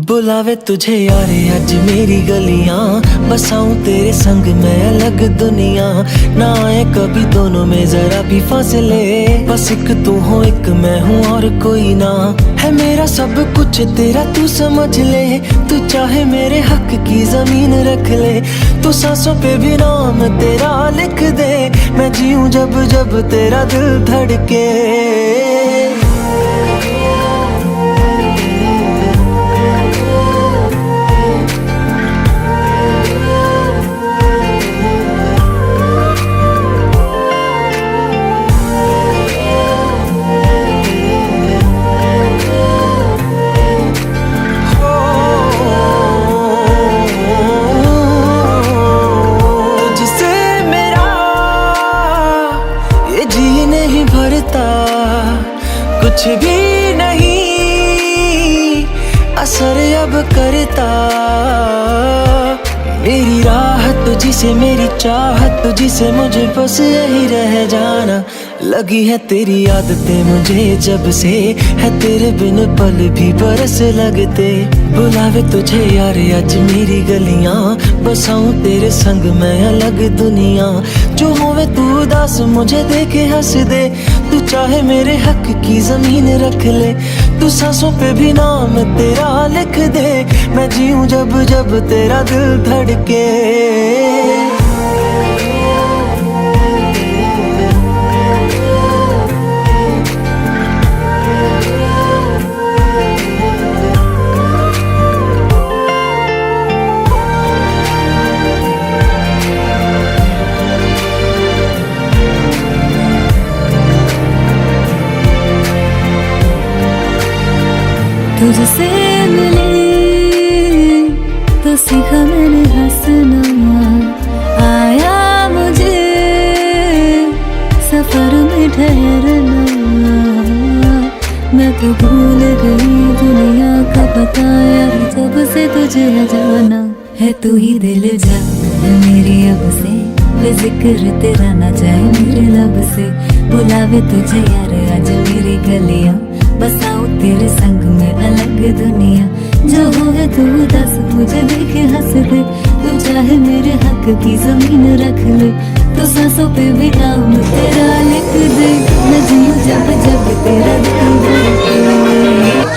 बुलावे तुझे यारे आज मेरी गलियां, बसाऊं तेरे संग मैं अलग दुनिया। ना आए कभी दोनों में जरा भी फासले, बस एक तू हो एक मैं हूँ और कोई ना। है मेरा सब कुछ तेरा तू समझ ले, तू चाहे मेरे हक की जमीन रख ले। तू सांसों पे भी नाम तेरा लिख दे, मैं जीऊं जब जब तेरा दिल धड़के। कुछ भी नहीं असर अब करता, मेरी राह तुझी से मेरी चाहत तुझी से, मुझे बस यही रह जाना। लगी है तेरी आदतें मुझे जब से, है तेरे बिन पल भी बरस लगते। बुलावे तुझे यार आज मेरी गलियां, बसाऊं तेरे संग मैं अलग दुनिया। जो होवे तू उदास मुझे देखे हंस दे, तू चाहे मेरे हक की जमीन रख ले। तू सांसों पे भी नाम तेरा लिख दे, मैं जीऊं जब जब तेरा दिल धड़के। तुझसे मिले तो सीखा मैंने हंसना, आया मुझे सफर में ठहरना। मैं तो भूल गई दुनिया का पता यार, जब से तुझे जाना है। तू ही दिल जा मेरी अब से, बेजिक्र तेरा ना जाए मेरे लब से। बुलावे तुझे यार आज मेरी गलियां, बसाऊं तेरे संग में अलग दुनिया। जो होवे तू दस मुझे देखे हंस दे, तू चाहे मेरे हक की जमीन रख ले। तो सांसों पे भी नाम तेरा लिख दे, मैं जीऊं जब जब तेरा दिल धड़के।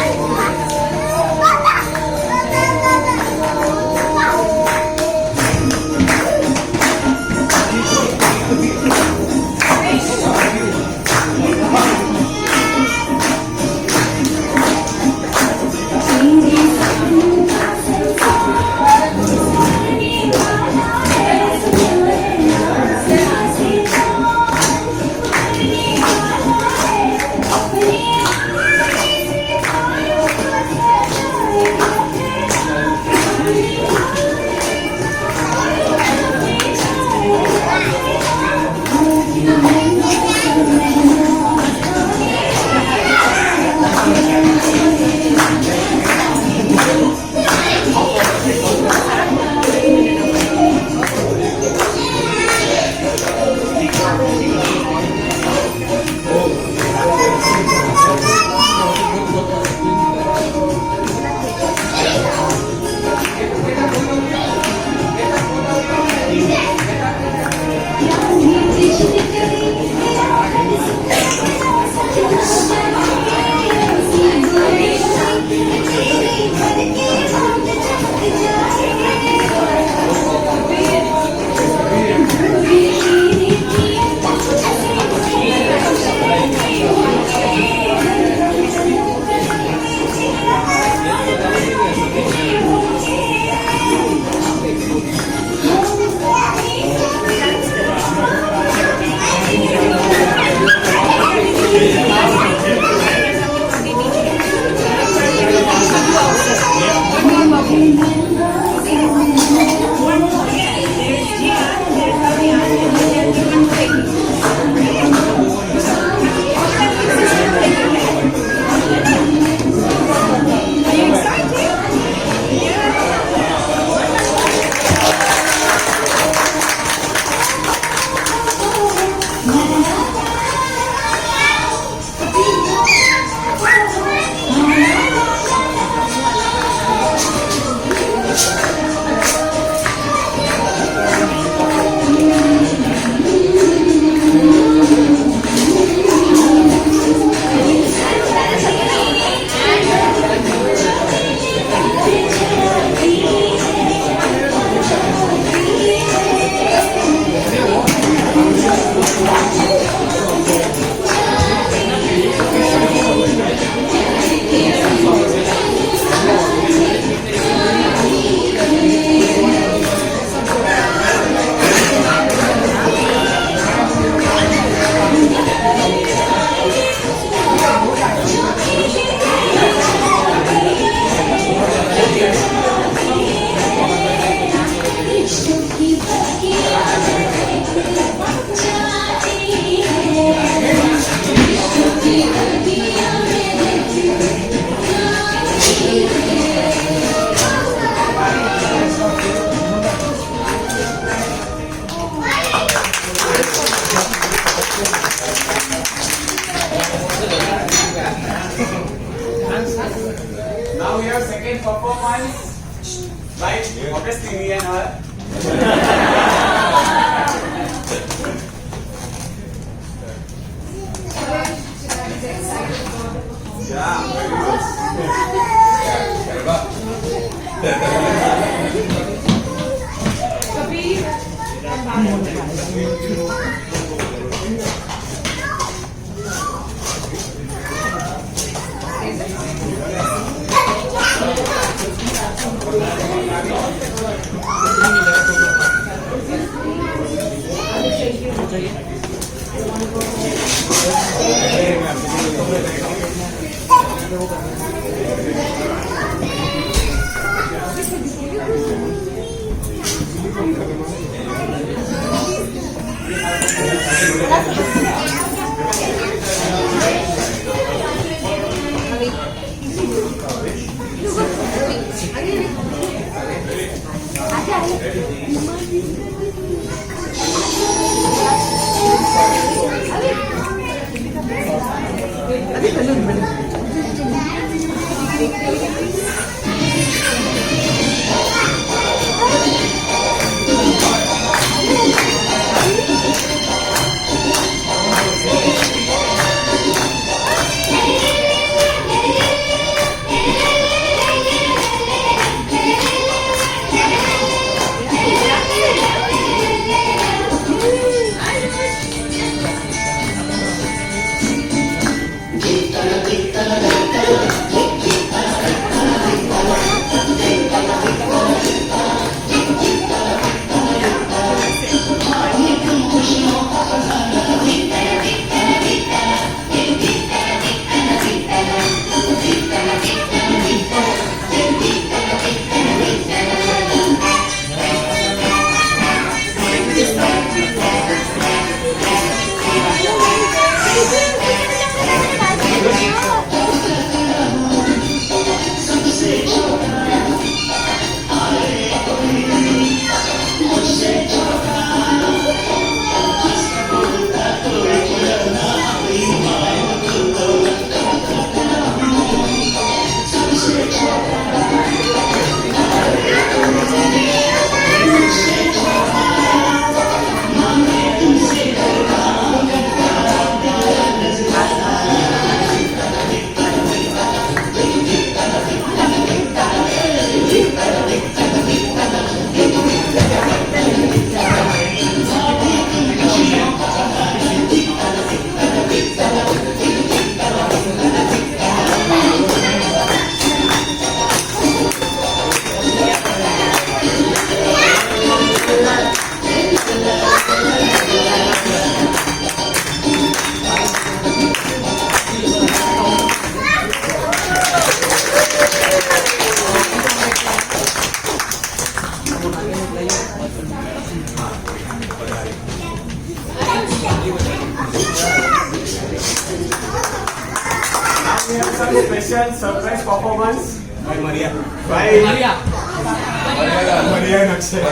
second performance, right? Obviously, me and her. Yeah, very special surprise performance by Maria. By Maria. Maria Nakshay.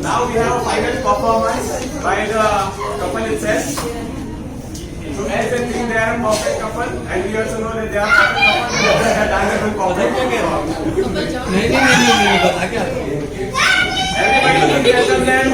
Now we have a final performance by the couple itself. So as they think they are a perfect couple, and we also know that they are perfect couple, they have done a good performance. Everybody please welcome them.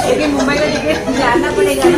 लेकिन मुंबई का ticket जाना पड़ेगा।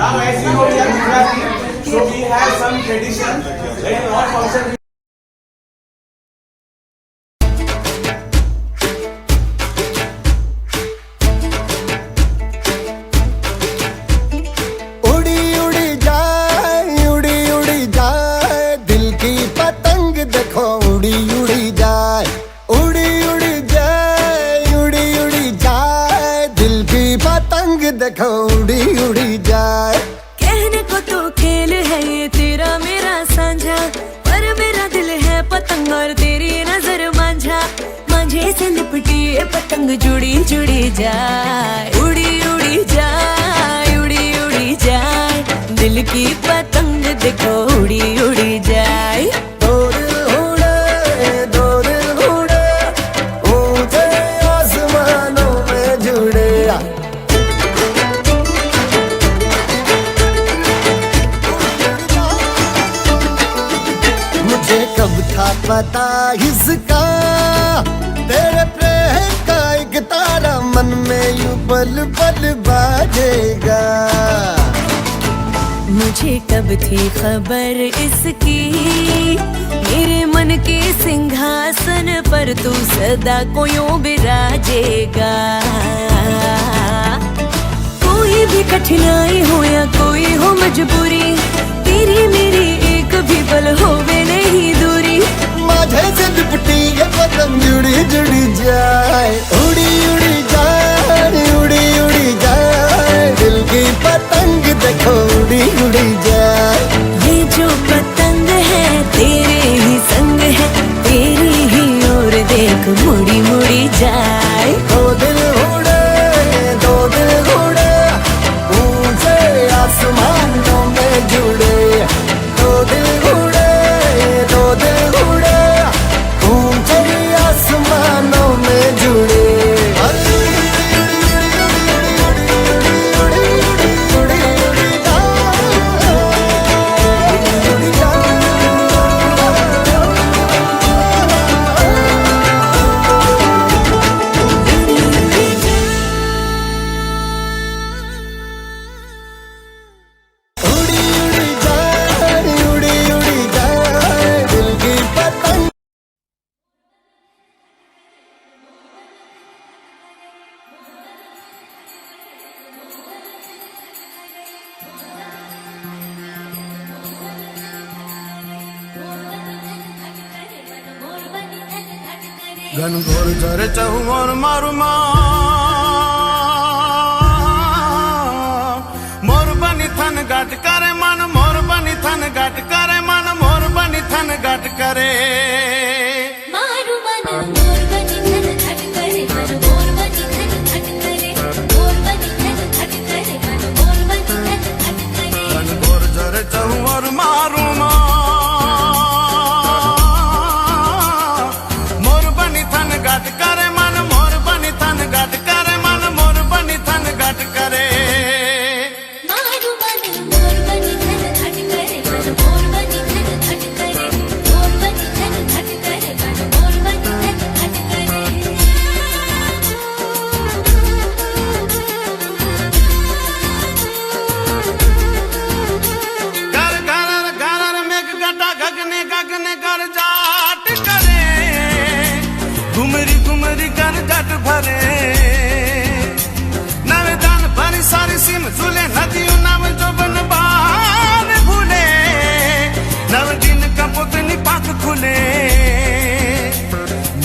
Now as you know, we are Gujarati, so we have some tradition. In all functions, उड़ी जाए दिल की पतंग देखो उड़ी उड़ी जाए देखो उड़ी उड़ी जाए। कहने को तो खेल है ये तेरा मेरा साझा, पर मेरा दिल है पतंग और तेरी नजर मांझा। मांझे से लिपटी ये पतंग जुड़ी जुड़ी जाए, उड़ी उड़ी जाए, उड़ी उड़ी जाए। दिल की पतंग देखो उड़ी उड़ी जाए। दो दिल उड़े ऊंचे आसमानों में जुड़े। मुझे कब था पता इसका, तेरे प्रेम का एक तारा मन में यूं पल पल बाजेगा। मुझे कब थी खबर इसकी, मेरे मन के सिंहासन पर तू सदा को यूं बिराजेगा। कोई भी कठिनाई हो या कोई हो मजबूरी, तेरी मेरी एक भी पल होवे नहीं दूरी। माझे से लिपटी ये पतंग जुड़ी जुड़ी जाए, उड़ी उड़ी जाए, उड़ी उड़ी जाए। दिल की पतंग देखो उड़ी उड़ी जाए। ये जो पतंग है तेरे ही संग है, तेरी ही ओर देख मुड़ी मुड़ी जाए। दो दिल उड़े ऊंचे आसमानों में जुड़े। दो दिल उड़े ऊंचे आसमानों में जुड़े। घनघोर झरे चहुओर मारू मोर बनी थन गाट करे मन, मोर बनी थन गाट करे मन, मोर बनी थन गाट करे। मारू मन मोर बनी थन घट करे मन, मोर बनी थन घट करे, मोर बनी थन घट करे मन, मोर बनी थन घट करे। घनघोर झरे चहुओर मारू मोर बनी थन गाट करे मन, मोर बनी थन गाट करे मन, मोर बनी थन गाट करे। मारू मन मोर बनी थन घट करे मन, मोर बनी थन घट करे, मोर बनी थन घट करे मन, मोर बनी थन घट करे। घर घर घर मेघ गटा गगने गगने कर जाट करे, घुमरी घुमरी कर जट भरे। नवे दान भरी सारी सीम झूले, नदियों नव जो बन बान भूले। नव दिन का पुतनी पाक खुले,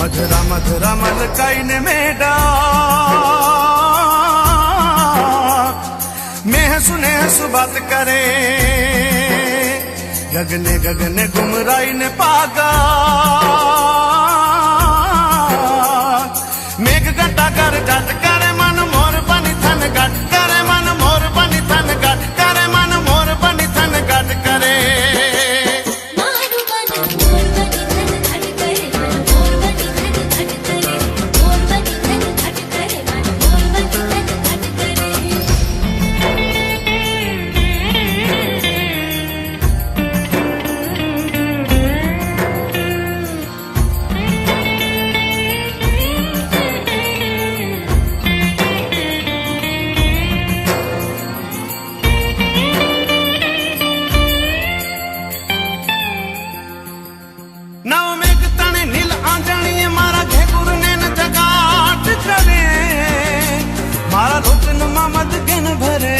मधुरा मधुरा मलकाई ने मेडा। मैं सुने हसु बात करे, गगने गगने घुमराई ने पागा। मेघ गटा कर जट करे मन, मोर बनी थन गट करे मन, मोर बनी थन गट करे मन, मोर बनी थन गट करे। मारू मन मोर बनी थन घट करे मन, मोर बनी थन घट करे, मोर बनी थन घट करे मन, मोर बनी थन घट करे। नव मेघ तने नील आंजणीए मारा घेगुर ने न जगाट करे। मारा रोटन मामद गिन भरे,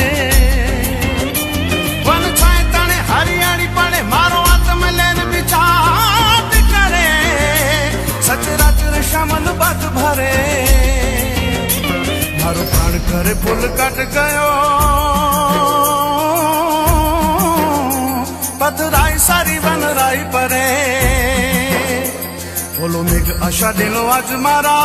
वन छाए तने हरियाली पड़े, मारो आत्म लेन विचार करे। सचराचर श्यामल बात भरे, थारो प्राण करे पुल कट गयो पथराई सारी बनराई परे बोलो मेघ आशा दिलो आज मारा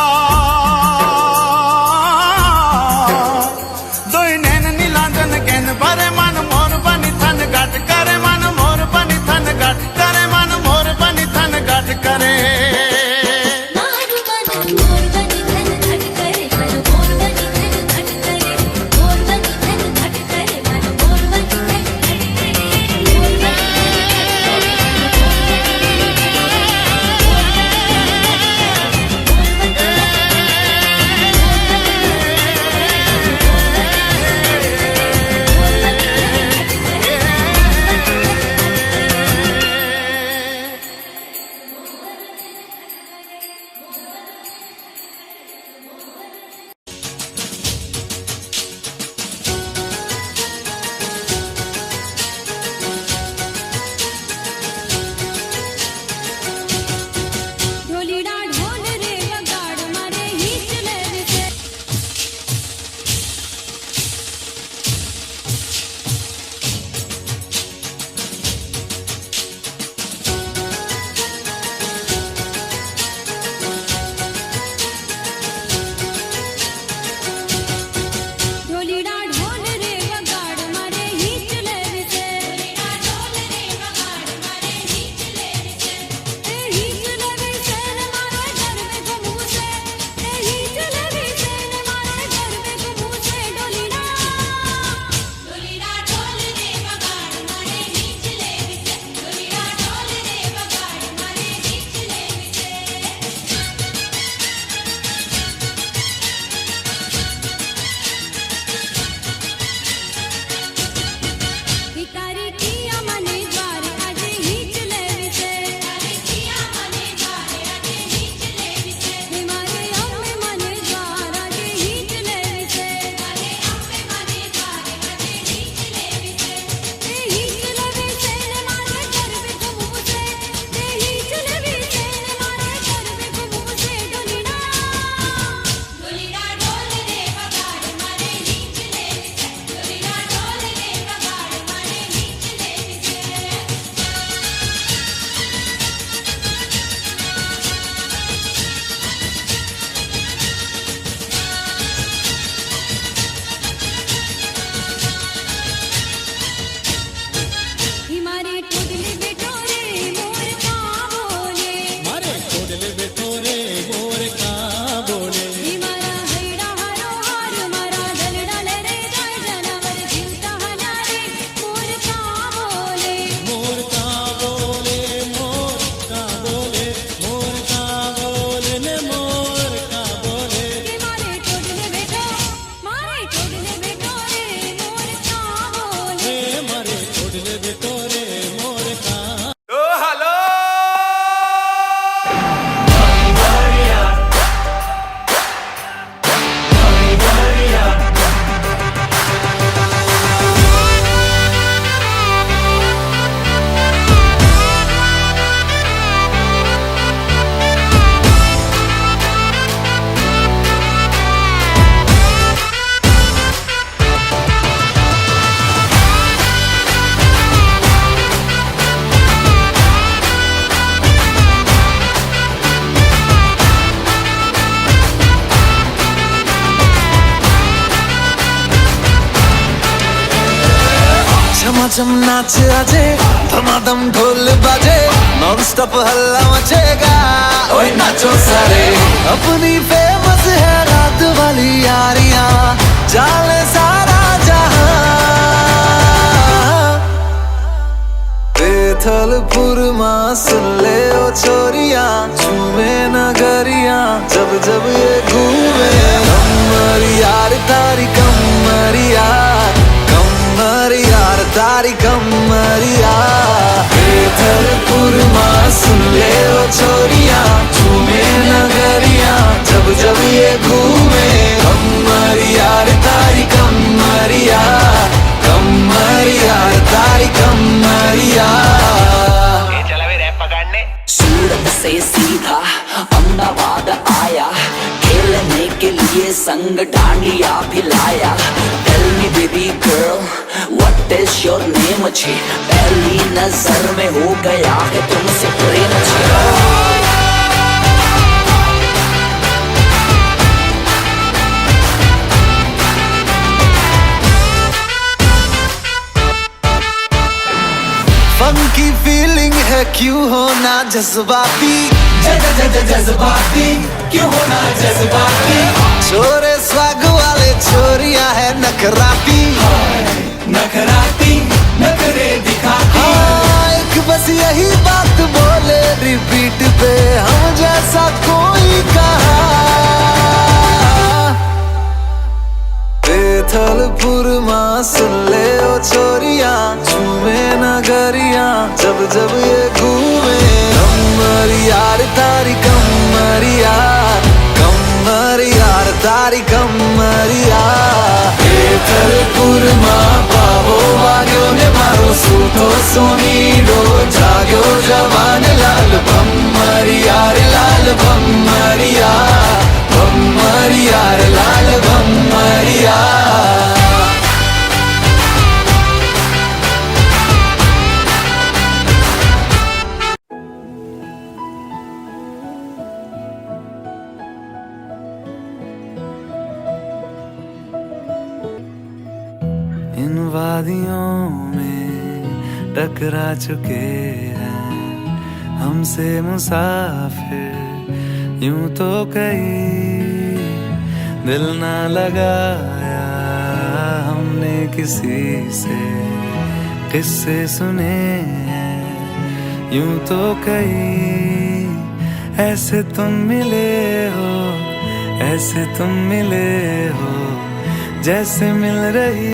दोई नैन नीलांजन कैन भरे मन मोर बनी थन घट करे मन मोर बनी थन घट करे मन मोर बनी थन घट करे मारू मन मोर बनी धन घट करे मन मोर बनी धन घट करे मोर बनी धन घट करे मन मोर बनी धन घट करे मोर ढोलीडा ढोल रे वगाड़ मारे हिच ले विसे ढोलीडा ढोल रे वगाड़ मारे हिच ले विसे ढोलीडा ढोल रे वगाड़ मारे हिच ले विसे ए हिच ले विसे ने मारे घर में घुमू से ए हिच ले विसे ने मारे घर में घुमू से ढोलीडा ढोल रे वगाड़ मारे हिच ले विसे ढोलीडा ढोल रे वगाड़ मारे हिच ले विसे भिकारी किया मने द्वार आजे हिच ले विसे भिकारी किया मने द्वार आजे हिच ले विसे हमारे अम्मे मने द्वार आजे हिच ले विसे हमारे अम्मे मने द्वार आजे हिच ले विसे ए हिच ले विसे ने मारे घर में घुमू से ए हिच ले विसे ने मारे घर में घुमू से ढोलीडा ढोल रे वगाड़ मारे हिच ले विसे ढोलीडा ढोल रे वगाड़ मारे हिच ले विसे हिमारे टोडले बेटो रे मोर का बोले मारे कोडले बेटो रे मोर का बोले हिमारा हैड़ा हरो हार मारा दलड़ा ले रे जाय जानवर जीवता हना रे मोर का बोले मोर का बोले मोर का बोले मोर का बोले ने मोर का बोले हिमारे टोडले बेटो रे मोर का बोले हे मारे कोडले बेटो रे मोर का ओ हेलो झमाझम नाच आजे धमाधम ढोल बाजे नॉन स्टॉप हल्ला मचेगा ओए नाचो सारे अपनी फेमस है रात वाली यारियां जाले सारा जहां बेथलपुर मां सुन ले ओ छोरियां झूमे नगरियां जब जब ये घूमे कमर यार तारी कमरिया कमर यार तारी कमरिया बेथलपुर मां सुन ले ओ छोरियां झूमे नगरियां जब जब ये घूमे कमर यार तारी कमरिया कमर यार तारी कमरिया सूरत से सीधा अहमदाबाद आया खेलने के लिए संग dandiya भिलाया। Tell me baby girl, what is your name जी? पहली नजर में हो गया है तुमसे प्रेम जी। फंकी फीलिंग है क्यों होना जज्बाती, जज्बाती क्यों होना जज्बाती। छोरे स्वाग वाले छोरियां है नखराती, नखराती नखरे दिखाती। हाँ एक बस यही बात बोले रिपीट पे, हम जैसा कोई कहा। बेथलपुर माँ सुन ले ओ छोरियां, झूमे नगरिया जब जब ये घूमे। कमर यार तारी कमरिया, कमर यार तारी कमरिया। बेथलपुर माँ पावो वाग्यो ने मारो सूतो सोनीडो, जाग्यो जवान लाल भम्मरिया रे लाल भम्मरिया, भम्मरिया रे लाल भम्मरिया। इन वादियों में टकरा चुके हैं हमसे मुसाफिर, यूं तो कहीं दिल ना लगाया हमने किसी से, किस्से सुने हैं यूं तो कहीं। ऐसे तुम मिले हो, ऐसे तुम मिले हो, जैसे मिल रही